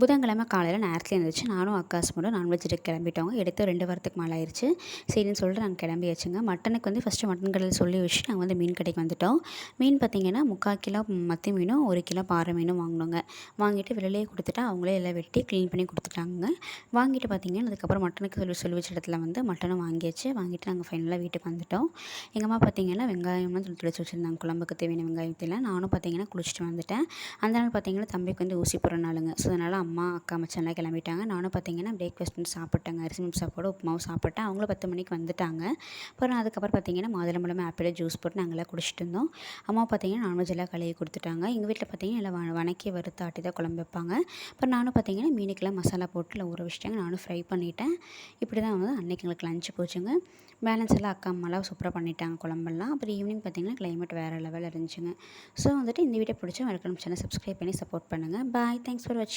புதன்கிழமை காலையில் நேரத்தில் எழுந்திரிச்சு நானும் அக்கா ஹஸ்பண்டும் நான்வெஜ் எடுக்க கிளம்பிட்டோங்க. எடுத்து 2 வாரத்துக்கு மேலே ஆயிடுச்சு. சரின்னு சொல்லிட்டு நாங்கள் கிளம்பியாச்சுங்க. மட்டனுக்கு வந்து ஃபஸ்ட்டு மட்டன் கடையில் சொல்லி வச்சுட்டு நாங்கள் வந்து மீன் கடைக்கு வந்துவிட்டோம். மீன் பார்த்திங்கன்னா 3/4 கிலோ மத்தி மீனும் 1 கிலோ பாறை மீனும் வாங்கினோங்க. வாங்கிட்டு வெளியிலேயே கொடுத்துட்டா அவங்களே எல்லாம் வெட்டி க்ளீன் பண்ணி கொடுத்துட்டாங்க. வாங்கிட்டு பார்த்திங்கன்னா அதுக்கப்புறம் மட்டனுக்கு சொல்லி வச்ச இடத்துல வந்து மட்டனும் வாங்கியாச்சு. வாங்கிட்டு நாங்கள் ஃபைனலாக வீட்டுக்கு வந்துவிட்டோம். எங்கள் அம்மா பார்த்திங்கன்னா வெங்காயம்லாம் துளிச்சு வச்சுருந்தாங்க. குழம்புக்கு தேவையான வெங்காயத்தில் நானும் பார்த்திங்கன்னா குளிச்சுட்டு வந்துட்டேன். அந்த நாள் பார்த்திங்கன்னா தம்பிக்கு வந்து ஊசி போடுற நாளுங்க. ஸோ அதனால் அம்மா அக்கா மச்சான்லாம் கிளம்பிட்டாங்க. நானும் பார்த்திங்கன்னா பிரேக்ஃபாஸ்ட் வந்து சாப்பிட்டேங்க. அரிசி மாவு சாப்பாடு உப்புமாவும் சாப்பிட்டேன். அவங்களும் 10 மணிக்கு வந்துட்டாங்க. அப்புறம் அதுக்கப்புறம் பார்த்திங்கன்னா மாதுளம்பழம் ஆப்பிள் ஜூஸ் போட்டு நாங்கள்லாம் குடிச்சிட்டு இருந்தோம். அம்மா பார்த்திங்கன்னா நான்வெஜ் எல்லாம் கழுவி கொடுத்துட்டாங்க. எங்கள் வீட்டில் பார்த்திங்கன்னா எல்லாம் வணக்கி வறுத்து ஆட்டி தான் குழம்பு வைப்பாங்க. அப்புறம் நானும் பார்த்திங்கன்னா மீனுக்கெல்லாம் மசாலா போட்டு இல்லை ஊற வச்சுட்டாங்க. நானும் ஃப்ரை பண்ணிவிட்டேன். இப்படி தான் வந்து அன்றைக்கி எங்களுக்கு லஞ்சு போச்சுங்க. பேலன்ஸ் எல்லாம் அக்கா அம்மாலாம் சூப்பராக பண்ணிட்டாங்க குழம்பெல்லாம். அப்புறம் ஈவினிங் பார்த்திங்கன்னா கிளைமேட் வேறு லெவலில் இருந்துச்சுங்க. ஸோ வந்துட்டு இந்த வீடியோ பிடிச்சா மறக்காம சேனல் சப்ஸ்கிரைப் பண்ணி சப்போர்ட் பண்ணுங்கள். பாய். தேங்க்ஸ் ஃபார் வாட்சிங்.